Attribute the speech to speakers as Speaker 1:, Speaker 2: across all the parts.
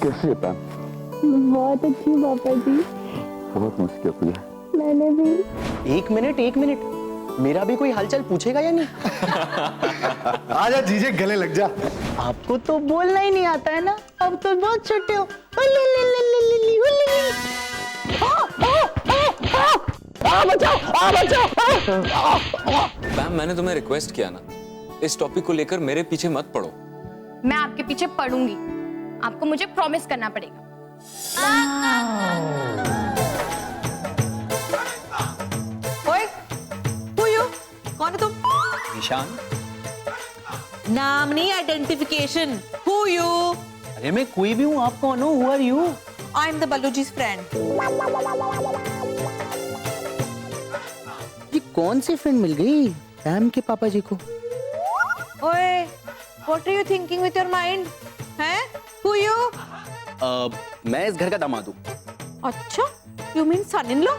Speaker 1: कैसे है पैम?
Speaker 2: बहुत अच्छी पापा जी।
Speaker 1: बहुत मस्त किया तुझे।
Speaker 2: मैंने भी।
Speaker 3: एक मिनट, मेरा भी कोई हालचाल पूछेगा या नहीं?
Speaker 4: आजा जीजे, गले लग जा।
Speaker 3: आपको तो बोलना ही नहीं आता है ना, अब तो बहुत छोटे हो।
Speaker 5: मैम, मैंने तुम्हें रिक्वेस्ट किया ना, इस टॉपिक को लेकर मेरे पीछे मत पड़ो।
Speaker 6: मैं आपके पीछे पड़ूंगी, आपको मुझे प्रॉमिस करना पड़ेगा।
Speaker 7: ओए, who you? कौन है तुम?
Speaker 3: निशान।
Speaker 7: नाम नहीं, आइडेंटिफिकेशन। Who you?
Speaker 3: अरे मैं कोई भी हूँ, आप कौन हो? Who are you?
Speaker 7: I'm the Baluji's friend.
Speaker 3: ये कौन सी फ्रेंड मिल गई पैम के पापा जी को?
Speaker 7: ओए, what are you thinking with your mind? हैं? Who you?
Speaker 3: मैं इस घर का दामाद हूँ।
Speaker 7: अच्छा, you mean son-in-law?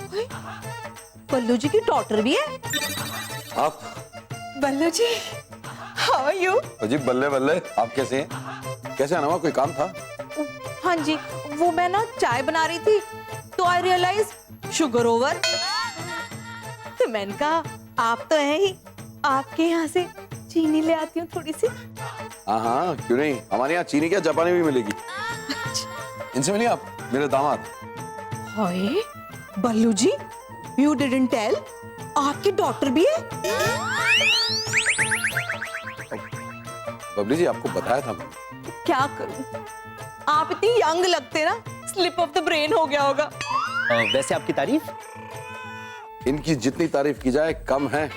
Speaker 7: ओए, बल्लू जी की डॉटर भी है?
Speaker 8: आप?
Speaker 7: बल्लू जी, how are you?
Speaker 8: जी बल्ले बल्ले, आप कैसे हैं? कैसे आना हुआ, कोई काम था?
Speaker 7: हाँ जी, वो मैं ना चाय बना रही थी तो आई रियलाइज शुगर ओवर। तो मैंने कहा आप तो हैं ही, आपके यहाँ से चीनी ले आती हूँ थोड़ी सी।
Speaker 8: हाँ, क्यों नहीं, हमारे यहाँ चीनी क्या जापानी भी मिलेगी। इनसे मिलिए आप, मेरे दामाद।
Speaker 7: हाय बल्लू जी, यू डिडंट टेल, आपकी डॉटर भी है?
Speaker 8: बबली जी, आपको बताया था मैंने।
Speaker 7: क्या करूं, आप इतनी यंग लगते ना, स्लिप ऑफ द ब्रेन हो गया होगा।
Speaker 3: वैसे आपकी तारीफ?
Speaker 8: इनकी जितनी तारीफ की जाए कम है।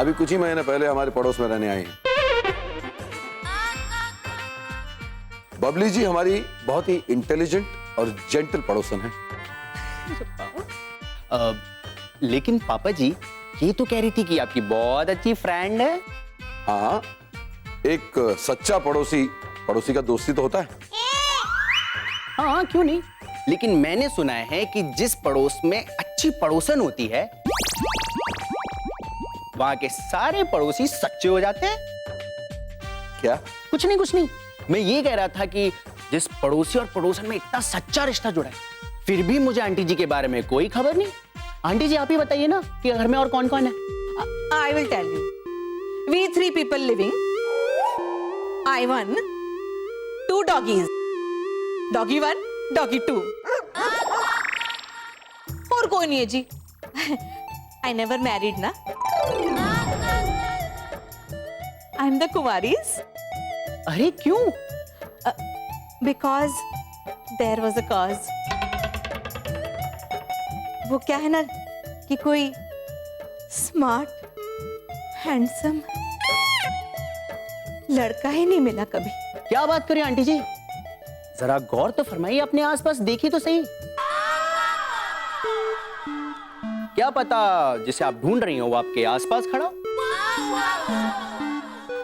Speaker 8: अभी कुछ ही महीने पहले हमारे पड़ोस में रहने आई हैं। बबली जी हमारी बहुत ही इंटेलिजेंट और जेंटल पड़ोसन है।
Speaker 3: लेकिन पापा जी, ये तो कह रही थी कि आपकी बहुत अच्छी फ्रेंड है।
Speaker 8: हाँ, एक सच्चा पड़ोसी का दोस्ती तो होता है।
Speaker 3: हाँ, क्यों नहीं। लेकिन मैंने सुना है कि जिस पड़ोस में अच्छी पड़ोसन होती है, वहां के सारे पड़ोसी सच्चे हो जाते हैं।
Speaker 8: क्या?
Speaker 3: कुछ नहीं, मैं ये कह रहा था कि जिस पड़ोसी और पड़ोसन में इतना सच्चा रिश्ता जुड़ा है, फिर भी मुझे आंटी जी के बारे में कोई खबर नहीं। आंटी जी, आप ही बताइए ना कि घर में और कौन कौन है।
Speaker 7: I will tell you. We 3 people living. I 1, 2 doggies. Doggy 1, doggy 2. और कोई नहीं है जी। I never married ना। I'm the Kumaris.
Speaker 3: अरे क्यों?
Speaker 7: Because there was a cause. वो क्या है ना कि कोई स्मार्ट हैंडसम लड़का ही नहीं मिला कभी।
Speaker 3: क्या बात करें आंटी जी, जरा गौर तो फरमाइए, अपने आसपास देखिए तो सही। क्या पता जिसे आप ढूंढ रही हो वो आपके आसपास खड़ा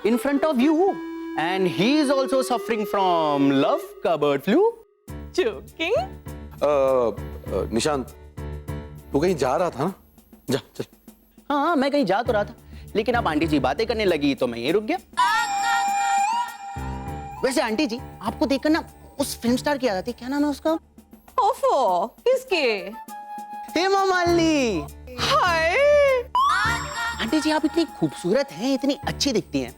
Speaker 3: in front of you, and he is also suffering from love का बर्ड फ्लू।
Speaker 7: जोकिंग?
Speaker 8: निशांत, तू कहीं जा रहा था ना? जा चल।
Speaker 3: हाँ, मैं कहीं जा तो रहा था, लेकिन अब आंटी जी बातें करने लगी तो मैं ये रुक गया। वैसे आंटी जी, आपको देखकर ना उस फिल्म स्टार की याद आती है, क्या नाम है उसका?
Speaker 7: ओफो, किसके?
Speaker 3: हेमा मालिनी।
Speaker 7: हाय
Speaker 3: आंटी जी, आप इतनी खूबसूरत हैं, इतनी अच्छी दिखती हैं।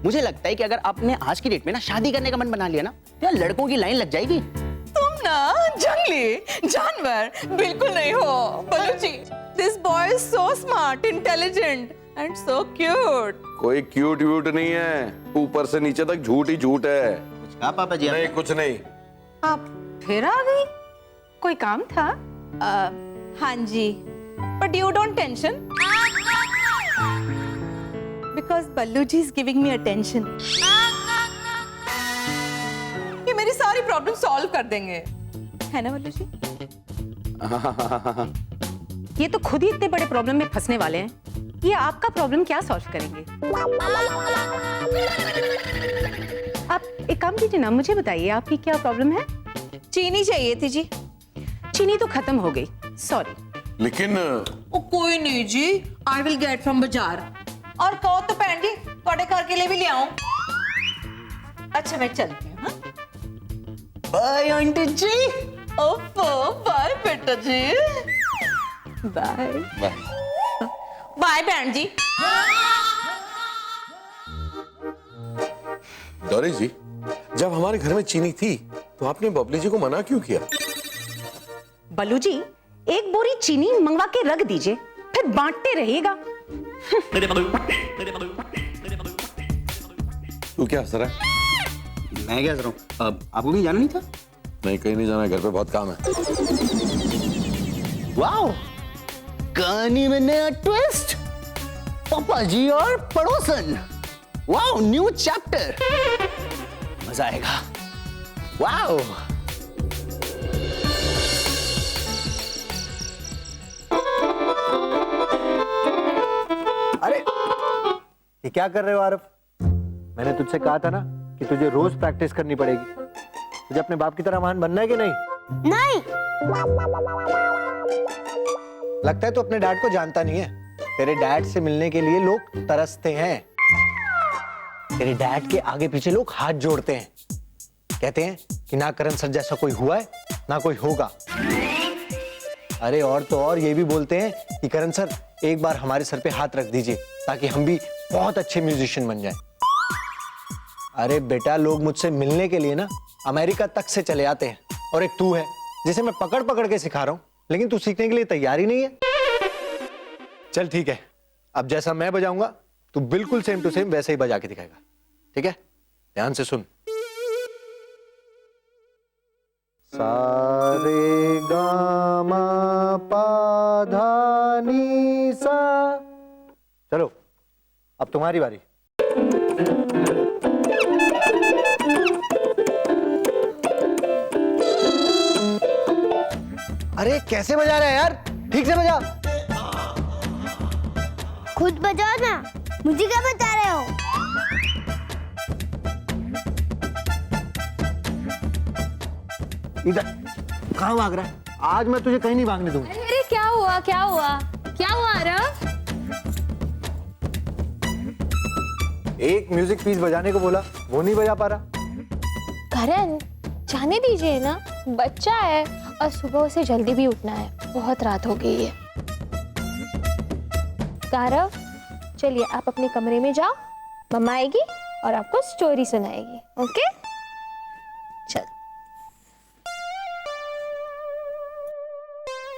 Speaker 3: मुझे लगता है कि अगर आपने आज की डेट में ना शादी करने का मन बना लिया ना, तो यार लड़कों की लाइन लग जाएगी।
Speaker 7: तुम ना जंगली जानवर बिल्कुल नहीं हो Ballu ji. This boy is so smart, intelligent and so cute.
Speaker 8: कोई क्यूट व्यूट नहीं है, ऊपर से नीचे तक झूठ ही झूठ है।
Speaker 3: हाँ पापा जी।
Speaker 8: नहीं, कुछ नहीं।
Speaker 6: आप फिर आ गई? कोई काम था?
Speaker 7: हाँ जी, but you don't tension because Ballu ji is giving me attention. ये मेरी सारी प्रॉब्लम सॉल्व कर देंगे, है ना बल्लू जी?
Speaker 6: ये तो खुद ही इतने बड़े प्रॉब्लम में फंसने वाले हैं, ये आपका प्रॉब्लम क्या सॉल्व करेंगे? आप एक काम कीजिए ना, मुझे बताइए आपकी क्या प्रॉब्लम है?
Speaker 7: चीनी चाहिए थी जी।
Speaker 6: चीनी तो खत्म हो गई, सॉरी।
Speaker 8: लेकिन
Speaker 7: ओ कोई नहीं जी, आई विल गेट फ्रॉम बाजार। और कहो तो भैन जी थोड़े घर के लिए भी ले आऊं। अच्छा मैं चलती हूँ।
Speaker 3: बाय आंटी जी।
Speaker 7: ओफो बाय बेटा जी। Bye
Speaker 8: bye.
Speaker 7: बाय बहन जी।
Speaker 8: डॉली जी, जब हमारे घर में चीनी थी तो आपने बबली जी को मना क्यों किया?
Speaker 6: बल्लू जी, एक बोरी चीनी मंगवा के रख दीजिए, फिर बांटते रहिएगा।
Speaker 8: तू क्या हंस रहा है?
Speaker 3: मैं क्या कर रहा हूँ? आपको कहीं जाना नहीं था?
Speaker 8: नहीं, कहीं नहीं जाना है, घर पे बहुत काम है।
Speaker 3: वाओ, कहानी में नया ट्विस्ट। पापा जी और पड़ोसन। Wow, new chapter. मजा आएगा। वाओ।
Speaker 4: अरे ये क्या कर रहे हो आरफ? मैंने तुझसे कहा था ना कि तुझे रोज प्रैक्टिस करनी पड़ेगी। तुझे अपने बाप की तरह महान बनना है कि नहीं?
Speaker 2: नहीं।
Speaker 4: लगता है तू अपने डैड को जानता नहीं है। तेरे डैड से मिलने के लिए लोग तरसते हैं। तेरे डैड के आगे पीछे लोग हाथ जोड़ते हैं, कहते हैं कि ना करण सर जैसा कोई हुआ है ना कोई होगा। अरे और तो और ये भी बोलते हैं कि करण सर एक बार हमारे सर पे हाथ रख दीजिए ताकि हम भी बहुत अच्छे म्यूजिशियन बन जाएं। अरे बेटा, लोग मुझसे मिलने के लिए ना अमेरिका तक से चले आते हैं, और एक तू है जिसे मैं पकड़ पकड़ के सिखा रहा हूं, लेकिन तू सीखने के लिए तैयार ही नहीं है। चल ठीक है, अब जैसा मैं बजाऊंगा तू बिल्कुल सेम टू सेम वैसे ही बजा के दिखाएगा, ठीक है? ध्यान से सुन। सारे गामा पा धा नी सा। चलो अब तुम्हारी बारी। अरे कैसे बजा रहा है यार, ठीक से बजा।
Speaker 2: खुद बजाओ ना, मुझे क्या बता रहे हो?
Speaker 4: इधर कहाँ भाग रहा है? आज मैं तुझे कहीं नहीं भागने दूंगा।
Speaker 9: अरे क्या हुआ क्या हुआ क्या हुआ आरव?
Speaker 4: एक म्यूजिक पीस बजाने को बोला, वो नहीं बजा पा रहा।
Speaker 9: करण जाने दीजिए ना, बच्चा है और सुबह उसे जल्दी भी उठना है, बहुत रात हो गई है। आरव चलिए आप अपने कमरे में जाओ, मम्मा आएगी और आपको स्टोरी सुनाएगी। ओके चल।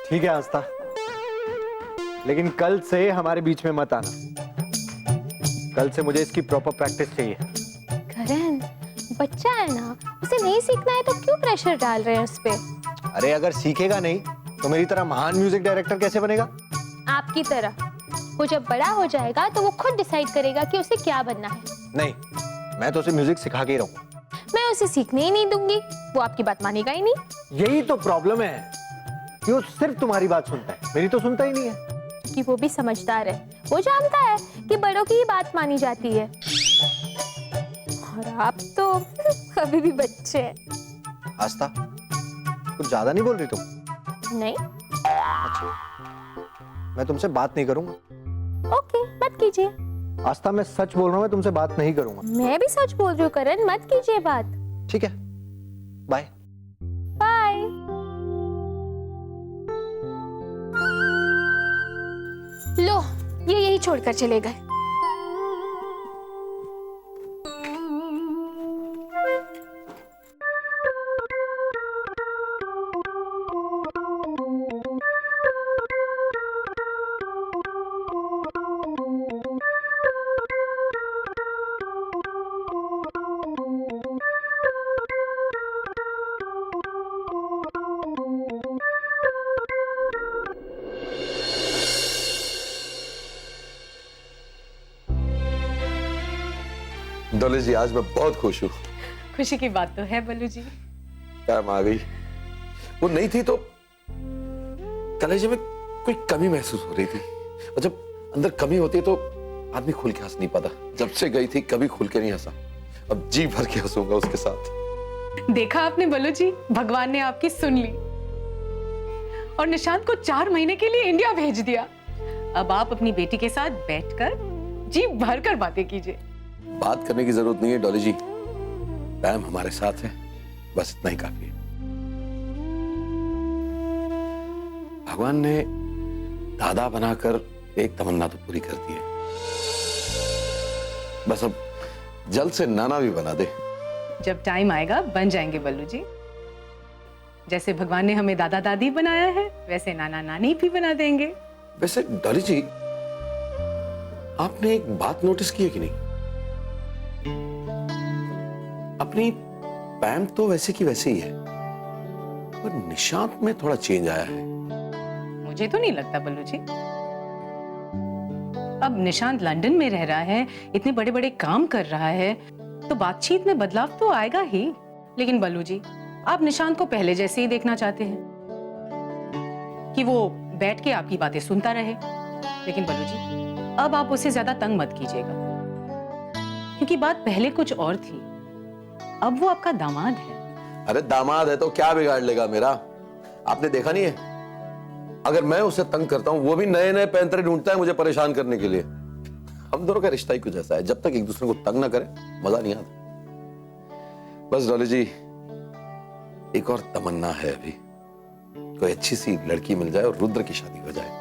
Speaker 4: ठीक है आस्था, लेकिन कल से हमारे बीच में मत आना। कल से मुझे इसकी प्रॉपर प्रैक्टिस चाहिए।
Speaker 9: करण बच्चा है ना, उसे नहीं सीखना है तो क्यों प्रेशर डाल रहे हैं उस पे?
Speaker 4: अरे अगर सीखेगा नहीं तो मेरी तरह महान म्यूजिक डायरेक्टर कैसे बनेगा?
Speaker 9: आपकी तरह। वो जब बड़ा हो जाएगा तो वो खुद डिसाइड करेगा कि उसे क्या बनना है।
Speaker 4: नहीं, मैं तो उसे म्यूजिक सिखा के ही रहूंगा।
Speaker 9: मैं उसे सीखने ही नहीं दूंगी, वो आपकी बात मानेगा ही नहीं।
Speaker 4: यही तो प्रॉब्लम है कि वो सिर्फ तुम्हारी बात सुनता है, मेरी तो सुनता ही नहीं है।
Speaker 9: कि वो भी समझदार है, वो जानता है कि बड़ों की ही बात मानी जाती है, और आप तो अभी भी बच्चे हैं।
Speaker 4: आस्था, कुछ ज्यादा नहीं बोल रही तुम?
Speaker 9: नहीं।
Speaker 4: मैं तुमसे बात नहीं करूंगा।
Speaker 9: ओके मत कीजिए।
Speaker 4: आस्था मैं सच बोल रहा हूँ, मैं तुमसे बात नहीं करूंगा।
Speaker 9: मैं भी सच बोल रही हूँ करण, मत कीजिए बात।
Speaker 4: ठीक है, बाय।
Speaker 9: बाय। लो ये यही छोड़कर चले गए।
Speaker 8: डॉली जी, आज मैं बहुत खुश हूँ।
Speaker 6: खुशी की बात तो है बल्लू जी।
Speaker 8: टाइम आ गई। वो नहीं थी तो कलेजे में कोई कमी महसूस हो रही थी, और जब अंदर कमी होती है तो आदमी खुल के हंस नहीं पाता। जब से गई थी कभी खुल के नहीं हंसा, अब जी भर के हंसूंगा उसके साथ।
Speaker 6: देखा आपने बल्लू जी, भगवान ने आपकी सुन ली और निशांत को 4 महीने के लिए इंडिया भेज दिया। अब आप अपनी बेटी के साथ बैठकर जी भर कर बातें कीजिए।
Speaker 8: बात करने की जरूरत नहीं है डॉली जी, पैम हमारे साथ है, बस इतना ही काफी है। भगवान ने दादा बनाकर एक तमन्ना तो पूरी कर दी है, बस अब जल्द से नाना भी बना दे।
Speaker 6: जब टाइम आएगा बन जाएंगे बल्लू जी। जैसे भगवान ने हमें दादा दादी बनाया है वैसे नाना नानी भी बना देंगे।
Speaker 8: वैसे डॉली जी, आपने एक बात नोटिस की है कि नहीं? अपनी पैम तो वैसे की वैसे ही है, पर निशांत में थोड़ा चेंज आया है।
Speaker 6: मुझे तो नहीं लगता बल्लू जी। अब निशांत लंदन में रह रहा है, इतने बड़े बड़े काम कर रहा है, तो बातचीत में बदलाव तो आएगा ही। लेकिन बल्लू जी, आप निशांत को पहले जैसे ही देखना चाहते हैं कि वो बैठ के आपकी बातें सुनता रहे। लेकिन बल्लू जी, अब आप उसे ज्यादा तंग मत कीजिएगा, क्योंकि बात पहले कुछ और थी, अब वो आपका दामाद है।
Speaker 8: अरे दामाद है तो क्या बिगाड़ लेगा मेरा? आपने देखा नहीं है, अगर मैं उसे तंग करता हूं वो भी नए नए पैंतरे ढूंढता है मुझे परेशान करने के लिए। हम दोनों का रिश्ता ही कुछ ऐसा है, जब तक एक दूसरे को तंग ना करे मजा नहीं आता। बस डॉली जी, एक और तमन्ना है अभी, कोई अच्छी सी लड़की मिल जाए और रुद्र की शादी हो जाए।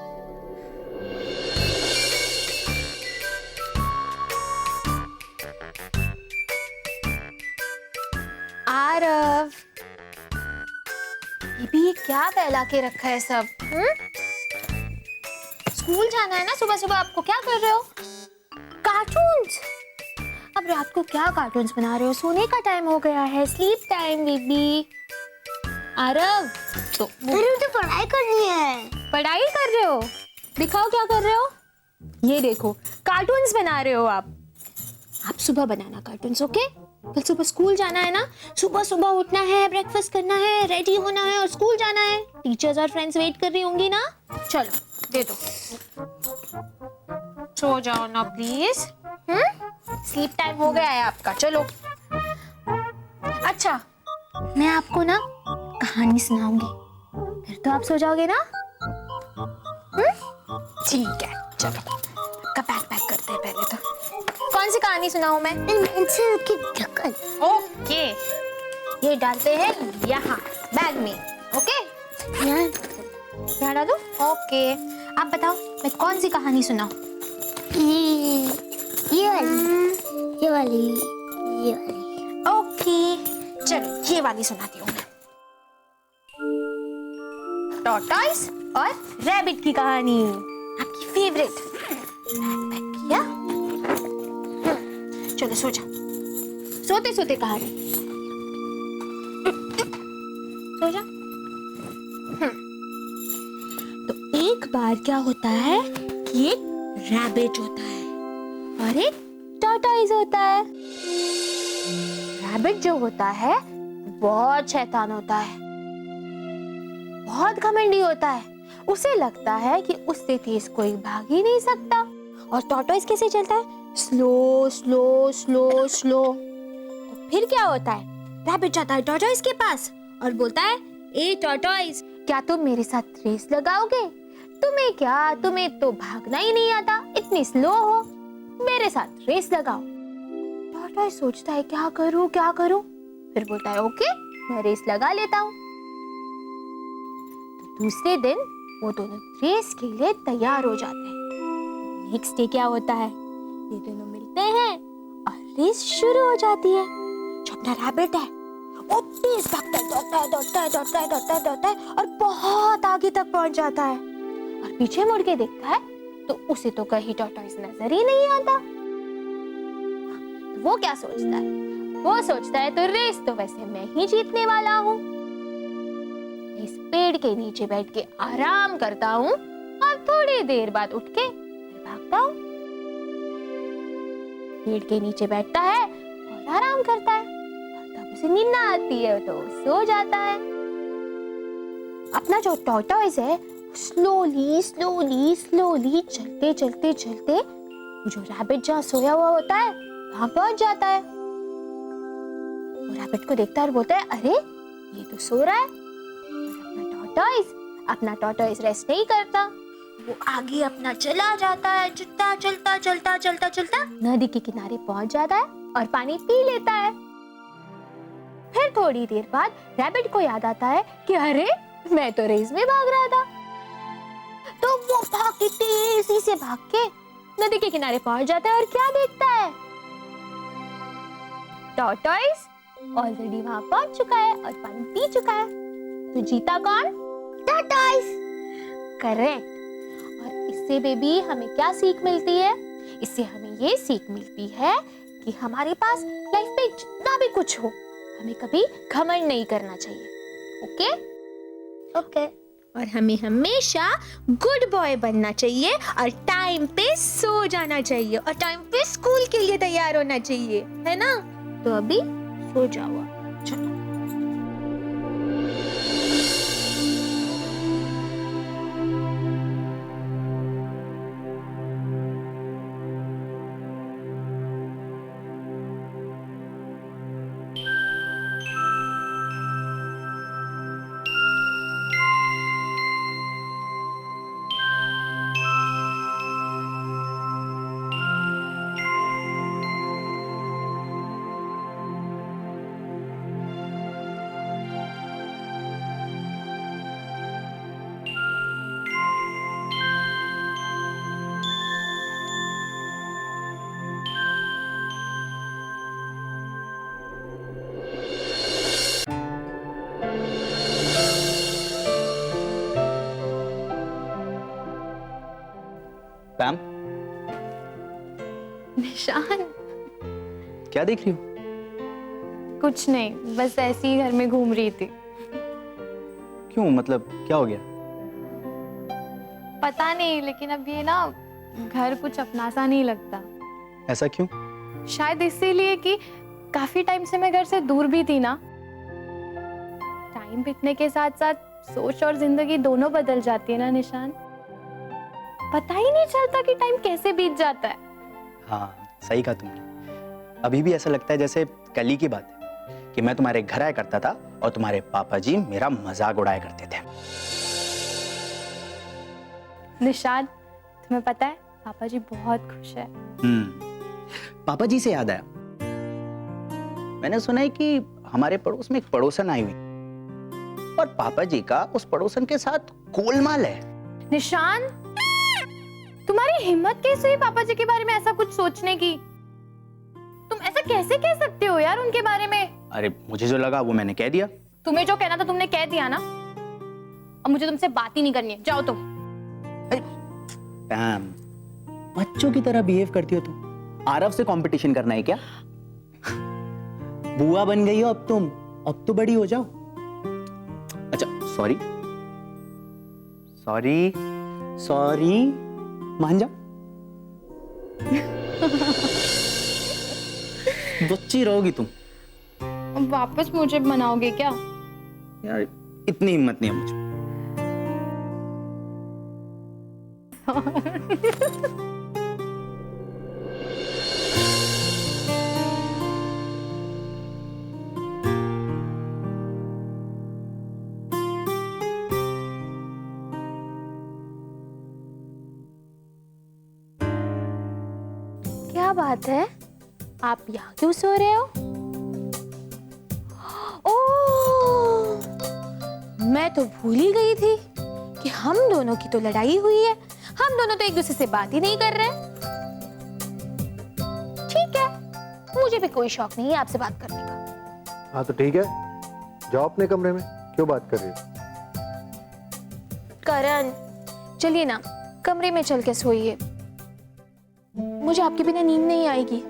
Speaker 9: आरव, ये क्या फैला के रखा है सब? स्कूल जाना है ना सुबह सुबह, आपको क्या कर रहे हो? कार्टून्स? अब रात को क्या कार्टून्स बना रहे हो? सोने का टाइम हो गया है, स्लीप टाइम बेबी। आरव, तो
Speaker 2: मुझे पढ़ाई करनी है।
Speaker 9: पढ़ाई कर रहे हो? दिखाओ क्या कर रहे हो। ये देखो, कार्टून्स बना रहे हो आप सुबह बनाना कार्टून्स, ओके? कल सुबह स्कूल जाना है ना, सुबह सुबह उठना है, ब्रेकफास्ट करना है, रेडी होना है और स्कूल जाना है। टीचर्स और फ्रेंड्स वेट कर रही होंगी ना। चलो दे दो, सो जाओ ना प्लीज। स्लीप टाइम हो गया है आपका, चलो। अच्छा, मैं आपको ना कहानी सुनाऊंगी, फिर तो आप सो जाओगे ना। ठीक है, चलो का बैग पैक करते हैं पहले तो। कौन सी कहानी सुनाऊं मैं? ओके, ये डालते हैं यहाँ बैग में, ओके? यहाँ डालो, ओके। आप बताओ मैं कौन सी कहानी सुनाऊं?
Speaker 2: ये वाली।
Speaker 9: ओके, चलो ये वाली सुनाती हूँ मैं। टॉर्टॉइस और रैबिट की कहानी, आपकी फेवरेट। किया? चलो सो जा, सोते सोते कहानी सो जा। तो एक बार क्या होता है कि एक रैबिट होता है और एक टॉर्टॉइस होता है। रैबिट जो होता है बहुत शैतान होता है, बहुत घमंडी होता है। उसे लगता है कि उससे तेज कोई भाग ही नहीं सकता। और टॉर्टॉइस कैसे चलता है? Slow slow slow slow. तो फिर क्या होता है? रैबिट जाता है टॉर्टॉइस के पास और बोलता है, ए टॉर्टॉइस, क्या तुम मेरे साथ रेस लगाओगे? तुम्हें क्या, तुम्हें तो भागना ही नहीं आता, इतनी स्लो हो, मेरे साथ रेस लगाओ। टॉर्टॉइस सोचता है क्या करूं क्या करूं, फिर बोलता है ओके, मैं रेस लगा लेता हूं। तो दूसरे दिन वो दोनों रेस के लिए तैयार हो जाते हैं। नेक्स्ट डे क्या होता है? ये दोनों मिलते हैं और रेस शुरू हो जाती है। जो अपना रैबिट है वो तेज भागता है, दौड़ता है और बहुत आगे तक पहुंच जाता है। और पीछे मुड़ के देखता है तो उसे तो कहीं टॉर्टॉइस नजर ही नहीं आता। तो वो क्या सोचता है? वो सोचता है तो रेस तो वैसे मैं ही जीतने वाला हूँ। इस पेड़ के नीचे बैठ के आराम करता हूँ और थोड़ी देर बाद उठ के भागता हूँ। पेड़ के नीचे बैठता है और आराम करता है और तब उसे नींद ना आती है तो सो जाता है। अपना जो टॉर्टॉइस है स्लोली स्लोली स्लोली चलते चलते चलते जो रैबिट जहाँ सोया हुआ होता है वहां पहुंच जाता है। वो रैबिट को देखता है और बोलता है, अरे ये तो सो रहा है। और अपना टॉर्टॉइस रेस्ट नहीं करता, वो आगे अपना चला जाता है, चलता चलता चलता चलता चलता नदी के किनारे पहुंच जाता है और पानी पी लेता है। फिर थोड़ी देर बाद रैबिट को याद आता है कि अरे मैं तो रेस में भाग रहा था। तो वो भाग के तेजी से भाग के नदी के किनारे पहुंच जाता है और क्या देखता है, टॉर्टोइस ऑलरेडी वहां पहुंच चुका है और पानी पी चुका है। तो जीता कौन? टॉर्टोइस। करेक्ट। और इससे बेबी हमें क्या सीख मिलती है? इससे हमें ये सीख मिलती है कि हमारे पास लाइफ में जितना भी कुछ हो हमें कभी घमंड नहीं करना चाहिए। ओके?
Speaker 2: ओके।
Speaker 9: और हमें हमेशा गुड बॉय बनना चाहिए और टाइम पे सो जाना चाहिए और टाइम पे स्कूल के लिए तैयार होना चाहिए, है ना? तो अभी सो जाओ। चलो।
Speaker 3: पैम,
Speaker 9: निशान,
Speaker 3: क्या देख रही हो?
Speaker 9: कुछ नहीं, बस ऐसे ही घर में घूम रही थी।
Speaker 3: क्यों, मतलब क्या हो गया?
Speaker 9: पता नहीं, लेकिन अब ये ना घर कुछ अपना सा नहीं लगता।
Speaker 3: ऐसा क्यों?
Speaker 9: शायद इसीलिए कि काफी टाइम से मैं घर से दूर भी थी ना। टाइम बीतने के साथ साथ सोच और जिंदगी दोनों बदल जाती है ना निशान। पता ही नहीं चलता कि टाइम कैसे बीत जाता है।
Speaker 10: हाँ, सही कहा तुमने। अभी भी ऐसा लगता है जैसे कल ही की बात है कि मैं तुम्हारे घर आया करता था और तुम्हारे पापा जी मेरा मजाक उड़ाया करते थे।
Speaker 9: निशान, तुम्हें पता है पापा जी बहुत खुश है।
Speaker 10: पापा जी से याद आया, मैंने सुना है कि हमारे पड़ोस में एक पड़ोसन आई हुई और पापा जी का उस पड़ोसन के साथ गोलमाल है।
Speaker 9: निशान, तुम्हारी हिम्मत कैसे हुई पापा जी के बारे में ऐसा कुछ सोचने की? तुम ऐसा कैसे कह सकते हो यार उनके बारे में?
Speaker 10: अरे मुझे जो लगा वो मैंने कह दिया।
Speaker 9: तुम्हें जो कहना था तुमने कह दिया ना। अब मुझे तुमसे बात ही नहीं करनी है, जाओ तुम।
Speaker 10: पैम, बच्चों की तरह बिहेव करती हो तुम।
Speaker 3: आरव से कंपटीशन करना है क्या?
Speaker 10: बुआ बन गई हो अब तुम, अब तो बड़ी हो जाओ।
Speaker 3: अच्छा, सॉरी
Speaker 10: सॉरी सॉरी, मान जाओ। बच्ची रहोगी तुम।
Speaker 9: अब वापस मुझे मनाओगे क्या?
Speaker 10: यार इतनी हिम्मत नहीं है मुझे।
Speaker 9: क्या बात है, आप यहाँ क्यों सो रहे हो? ओह, मैं तो भूल ही गई थी कि हम दोनों की तो लड़ाई हुई है। हम दोनों तो एक दूसरे से बात ही नहीं कर रहे। ठीक है, मुझे भी कोई शौक नहीं है आपसे बात करने का।
Speaker 4: हाँ तो ठीक है, जाओ अपने कमरे में, क्यों बात कर रही हो?
Speaker 9: करण, चलिए ना कमरे में चल के सोइए। मुझे आपके बिना नींद नहीं आएगी।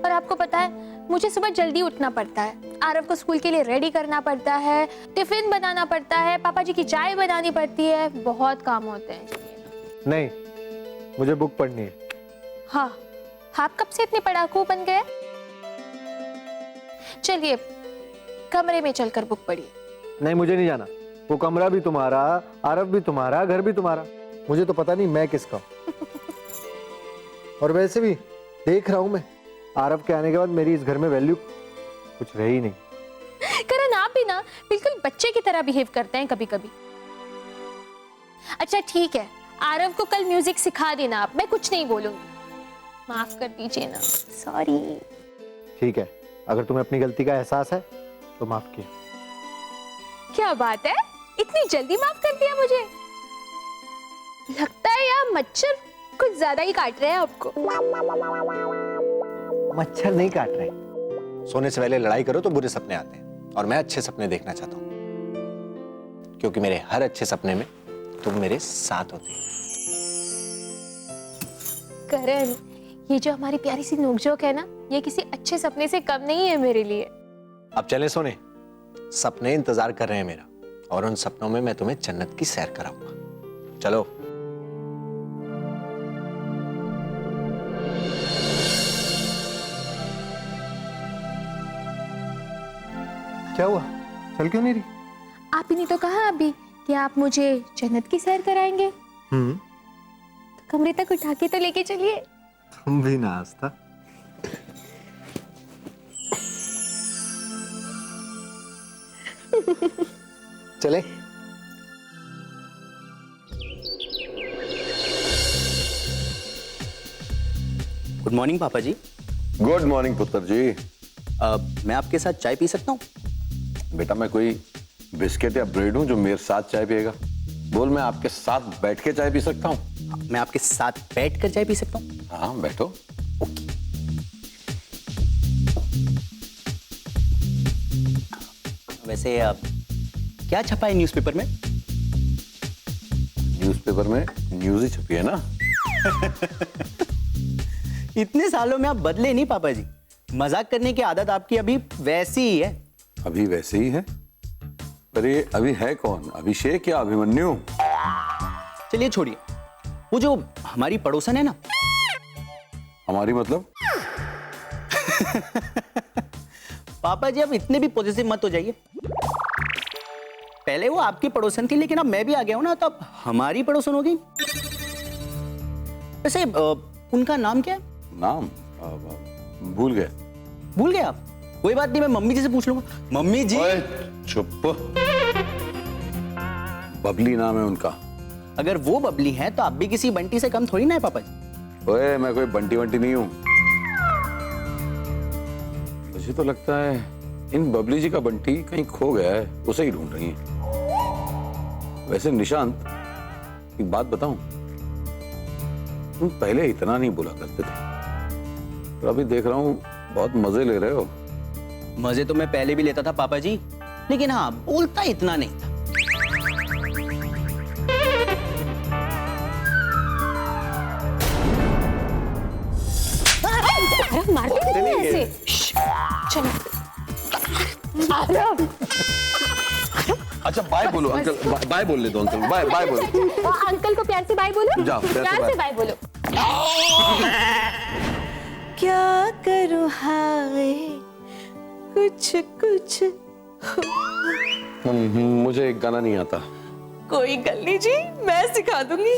Speaker 9: और आपको पता है मुझे सुबह जल्दी उठना पड़ता है, आरव को स्कूल के लिए रेडी करना पड़ता है, टिफिन बनाना पड़ता है, पापा जी की चाय बनानी पड़ती है, बहुत काम होते हैं।
Speaker 4: नहीं, मुझे बुक पढ़नी है।
Speaker 9: हाँ, आप कब से इतने पढ़ाकू बन गए? चलिए कमरे में चलकर बुक पढ़िए।
Speaker 4: नहीं, मुझे नहीं जाना। वो कमरा भी तुम्हारा, आरव भी तुम्हारा, घर भी तुम्हारा। मुझे तो पता नहीं मैं किसका। और वैसे भी देख रहा हूं मैं, आरव के आने के बाद मेरी इस घर में वैल्यू कुछ रही नहीं।
Speaker 9: करण, आप भी ना बिल्कुल बच्चे की तरह बिहेव करते हैं कभी कभी। अच्छा ठीक है, आरव को कल म्यूजिक सिखा देना आप, मैं कुछ नहीं बोलूंगी। माफ कर दीजिए ना, सॉरी।
Speaker 4: ठीक है, अगर तुम्हें अपनी गलती का एहसास है तो माफ किया।
Speaker 9: क्या बात है, इतनी जल्दी माफ कर दिया मुझे? लगता है यार मच्छर कुछ ज्यादा ही काट रहे हैं आपको।
Speaker 4: मच्छर नहीं काट रहे। सोने से पहले लड़ाई करो तो बुरे सपने आते हैं, और मैं अच्छे सपने देखना चाहता हूँ, क्योंकि मेरे हर अच्छे सपने में तुम मेरे साथ होते हो।
Speaker 9: करण, ये जो हमारी प्यारी सी नोकझोंक है ना, ये किसी अच्छे सपने से कम नहीं है मेरे लिए।
Speaker 4: अब चले सोने, सपने इंतजार कर रहे हैं मेरा, और उन सपनों में मैं तुम्हें जन्नत की सैर कराऊंगा। चलो। क्या हुआ, चल क्यों नहीं रही?
Speaker 9: आप ही ने तो कहा अभी कि आप मुझे जन्नत की सैर कराएंगे। तो कमरे तक उठा के तो लेके चलिए।
Speaker 4: तुम भी ना आस्था। चले।
Speaker 3: गुड मॉर्निंग पापा जी।
Speaker 8: गुड मॉर्निंग पुत्र जी।
Speaker 3: मैं आपके साथ चाय पी सकता हूँ?
Speaker 8: बेटा मैं कोई बिस्किट या ब्रेड हूं जो मेरे साथ चाय पिएगा? बोल, मैं आपके साथ बैठ के चाय पी सकता हूँ?
Speaker 3: मैं आपके साथ बैठकर चाय पी सकता हूँ?
Speaker 8: हाँ बैठो।
Speaker 3: ओके। वैसे क्या छपा है न्यूज़पेपर में?
Speaker 8: न्यूज़पेपर में न्यूज़ ही छपी है ना।
Speaker 3: इतने सालों में आप बदले नहीं पापा जी। मजाक करने की आदत आपकी अभी वैसी ही है।
Speaker 8: अभी वैसे ही है? पर ये अभी है कौन, अभिषेक या अभिमन्यु?
Speaker 3: चलिए छोड़िए, वो जो हमारी पड़ोसन है ना।
Speaker 8: हमारी मतलब?
Speaker 3: पापा जी अब इतने भी पॉजिटिव मत हो जाइए। पहले वो आपकी पड़ोसन थी, लेकिन अब मैं भी आ गया हूं ना, तो अब हमारी पड़ोसन हो गई। वैसे उनका नाम क्या है?
Speaker 8: नाम भूल गए।
Speaker 3: भूल गए आप? कोई बात नहीं, मैं मम्मी जी से पूछ लूंगा। मम्मी जी।
Speaker 8: ओए, चुप। बबली नाम है उनका।
Speaker 3: अगर वो बबली है तो आप भी किसी बंटी से कम थोड़ी ना है पापा जी।
Speaker 8: ओए, मैं कोई बंटी वंटी नहीं हूं। मुझे तो लगता है इन बबली जी का बंटी कहीं खो गया है, उसे ही ढूंढ रही हैं। वैसे निशांत, एक बात बताऊं, तुम पहले इतना नहीं बोला करते थे, पर अभी देख रहा हूं बहुत मजे ले रहे हो।
Speaker 3: मजे तो मैं पहले भी लेता था पापा जी, लेकिन हाँ बोलता इतना नहीं था।
Speaker 9: मारते नहीं ऐसे। चलो। आरव।
Speaker 8: अच्छा बाय बोलो अंकल, बाय बोल ले दो अंकल, बाय बाय बोलो।
Speaker 9: अंकल को प्यार से बाय बोलो।
Speaker 8: जाओ,
Speaker 9: प्यार से बाय बोलो।
Speaker 7: क्या करूं हाय, कुछ कुछ
Speaker 8: मुझे एक गाना नहीं आता।
Speaker 7: कोई गल नहीं जी, मैं सिखा दूंगी।